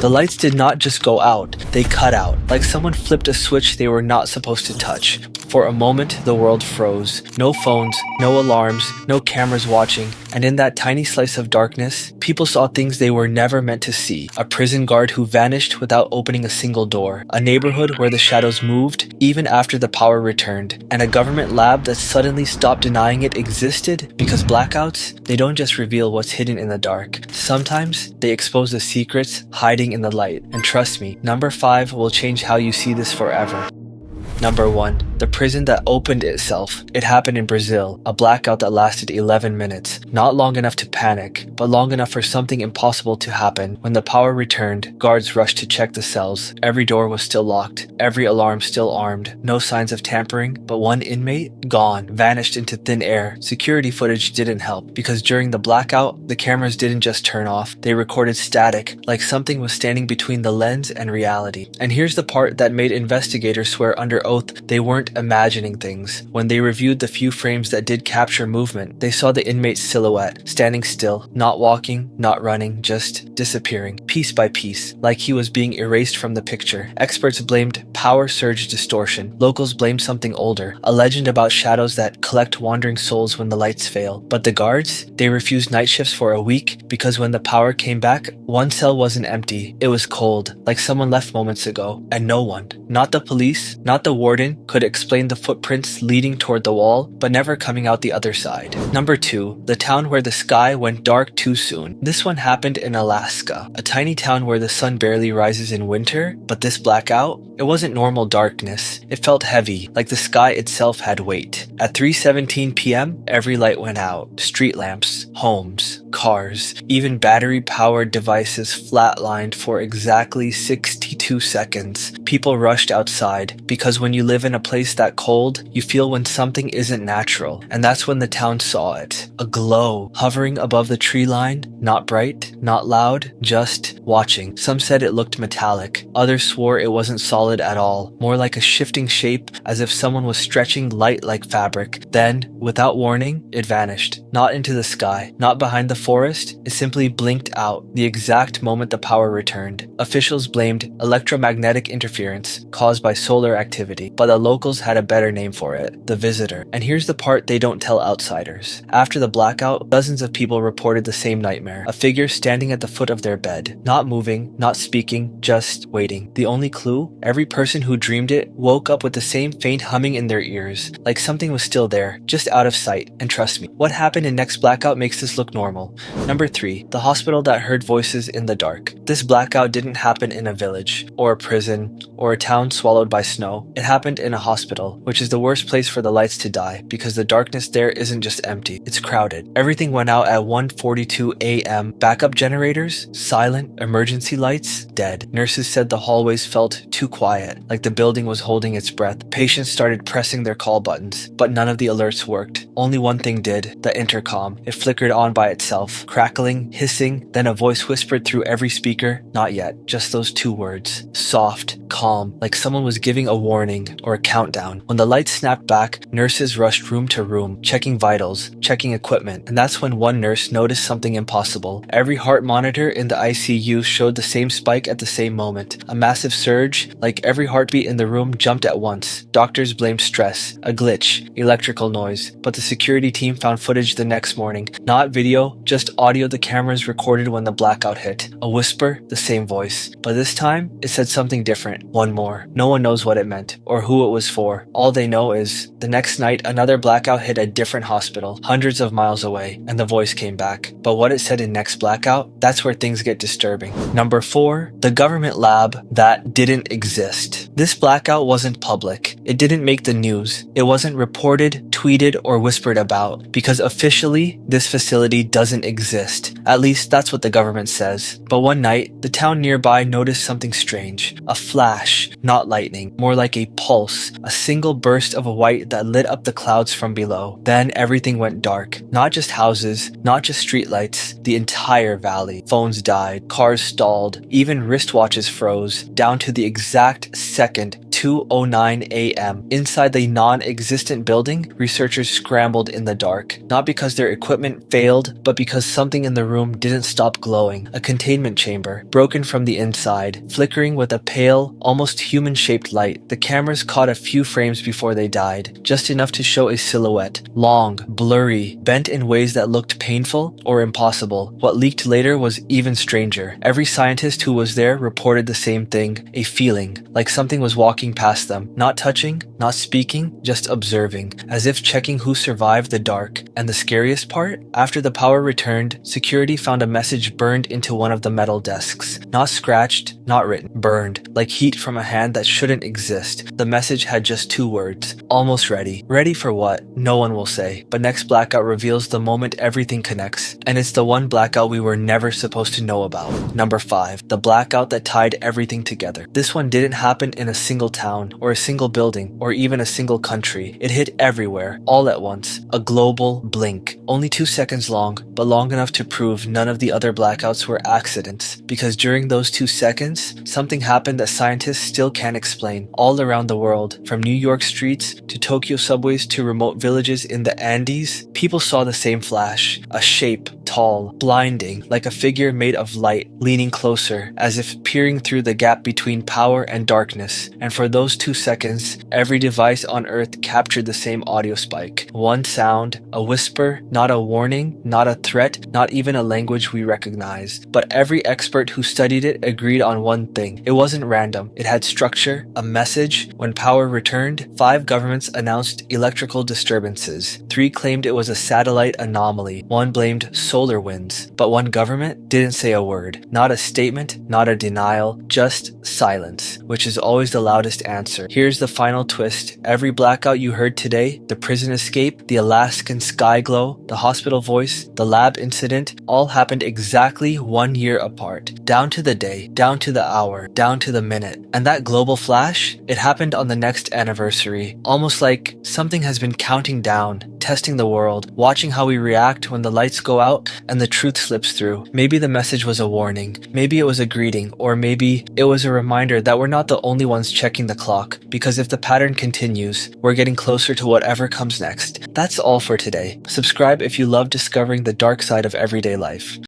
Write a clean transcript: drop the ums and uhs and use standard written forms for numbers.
The lights did not just go out, they cut out, like someone flipped a switch they were not supposed to touch. For a moment, the world froze. No phones, no alarms, no cameras watching, and in that tiny slice of darkness, people saw things they were never meant to see. A prison guard who vanished without opening a single door, a neighborhood where the shadows moved even after the power returned, and a government lab that suddenly stopped denying it existed because blackouts, they don't just reveal what's hidden in the dark. Sometimes, they expose the secrets hiding in the light. And trust me, number 5 will change how you see this forever. Number 1. The prison that opened itself. It happened in Brazil, a blackout that lasted 11 minutes. Not long enough to panic, but long enough for something impossible to happen. When the power returned, guards rushed to check the cells. Every door was still locked, every alarm still armed. No signs of tampering, but one inmate, gone, vanished into thin air. Security footage didn't help, because during the blackout, the cameras didn't just turn off. They recorded static, like something was standing between the lens and reality. And here's the part that made investigators swear under oath they weren't imagining things. When they reviewed the few frames that did capture movement, they saw the inmate's silhouette, standing still, not walking, not running, just disappearing, piece by piece, like he was being erased from the picture. Experts blamed power surge distortion. Locals blamed something older, a legend about shadows that collect wandering souls when the lights fail. But the guards, they refused night shifts for a week because when the power came back, one cell wasn't empty. It was cold, like someone left moments ago, and no one, not the police, not the warden, could explain the footprints leading toward the wall, but never coming out the other side. Number 2. The town where the sky went dark too soon. This one happened in Alaska, a tiny town where the sun barely rises in winter, but this blackout, it wasn't normal darkness. It felt heavy, like the sky itself had weight. At 3:17 p.m., every light went out. Street lamps, homes, cars, even battery-powered devices flatlined for exactly 62 seconds. People rushed outside, because when you live in a place that cold, you feel when something isn't natural. And that's when the town saw it. A glow, hovering above the tree line, not bright, not loud, just watching. Some said it looked metallic. Others swore it wasn't solid at all, more like a shifting shape, as if someone was stretching light like fabric. Then, without warning, it vanished. Not into the sky, not behind the forest, it simply blinked out, the exact moment the power returned. Officials blamed electromagnetic interference caused by solar activity, but the locals had a better name for it, the visitor. And here's the part they don't tell outsiders. After the blackout, dozens of people reported the same nightmare, a figure standing at the foot of their bed, not moving, not speaking, just waiting. The only clue? Every person who dreamed it woke up with the same faint humming in their ears, like something was still there, just out of sight. And trust me, what happened in next blackout makes this look normal. Number 3, the hospital that heard voices in the dark. This blackout didn't happen in a village, or a prison, or a town swallowed by snow. It happened in a hospital, which is the worst place for the lights to die, because the darkness there isn't just empty, it's crowded. Everything went out at 1:42 a.m. Backup generators, silent, emergency lights, dead. Nurses said the hallways felt too quiet, like the building was holding its breath. Patients started pressing their call buttons, but none of the alerts worked. Only one thing did, the intercom. It flickered on by itself, crackling, hissing, then a voice whispered through every speaker, not yet, just those 2 words. Soft, calm, like someone was giving a warning or a countdown. When the lights snapped back, nurses rushed room to room, checking vitals, checking equipment, and that's when one nurse noticed something impossible. Every heart monitor in the ICU showed the same spike at the same moment. A massive surge, like every heartbeat in the room jumped at once. Doctors blamed stress, a glitch, electrical noise, but the security team found footage the next morning. Not video, just audio the cameras recorded when the blackout hit. A whisper, the same voice. But this time, it said something different. One more. No one knows what it meant, or who it was for. All they know is, the next night, another blackout hit a different hospital, hundreds of miles away, and the voice came back. But what it said in next blackout, that's where things get disturbing. Number 4, the government lab that didn't exist. This blackout wasn't public. It didn't make the news. It wasn't reported, tweeted, or whispered about, because officially, this facility doesn't exist. At least that's what the government says. But one night, the town nearby noticed something strange. A flash, not lightning, more like a pulse, a single burst of white that lit up the clouds from below. Then everything went dark. Not just houses, not just streetlights, the entire valley. Phones died, cars stalled, even wristwatches froze, down to the exact second 2:09 a.m. Inside the non-existent building, researchers scrambled in the dark, not because their equipment failed, but because something in the room didn't stop glowing. A containment chamber, broken from the inside, flickering with a pale, almost human-shaped light. The cameras caught a few frames before they died, just enough to show a silhouette, long, blurry, bent in ways that looked painful or impossible. What leaked later was even stranger. Every scientist who was there reported the same thing, a feeling, like something was walking past them, not touching, not speaking, just observing, as if checking who survived the dark. And the scariest part? After the power returned, security found a message burned into one of the metal desks. Not scratched, not written, burned, like heat from a hand that shouldn't exist. The message had just 2 words, almost ready. Ready for what? No one will say. But next blackout reveals the moment everything connects, and it's the one blackout we were never supposed to know about. Number 5, the blackout that tied everything together. This one didn't happen in a single town, or a single building, or even a single country. It hit everywhere, all at once. A global blink. Only 2 seconds long, but long enough to prove none of the other blackouts were accidents. Because during those 2 seconds, something happened that scientists still can't explain. All around the world, from New York streets to Tokyo subways to remote villages in the Andes, people saw the same flash. A shape, tall, blinding, like a figure made of light, leaning closer, as if peering through the gap between power and darkness. And for those 2 seconds, every device on Earth captured the same audio spike. One sound, a whisper, not a warning, not a threat, not even a language we recognize. But every expert who studied it agreed on one thing. It wasn't random. It had structure, a message. When power returned, 5 governments announced electrical disturbances. 3 claimed it was a satellite anomaly. 1 blamed solar winds. But one government didn't say a word. Not a statement, not a denial, just silence, which is always the loudest answer. Here's the final twist. Every blackout you heard today, the prison escape, the Alaskan sky glow, the hospital voice, the lab incident, all happened exactly 1 year apart. Down to the day, down to the hour, down to the minute. And that global flash, it happened on the next anniversary. Almost like something has been counting down, testing the world, watching how we react when the lights go out and the truth slips through. Maybe the message was a warning, maybe it was a greeting, or maybe it was a reminder that we're not the only ones checking the clock, because if the pattern continues, we're getting closer to whatever comes next. That's all for today. Subscribe if you love discovering the dark side of everyday life.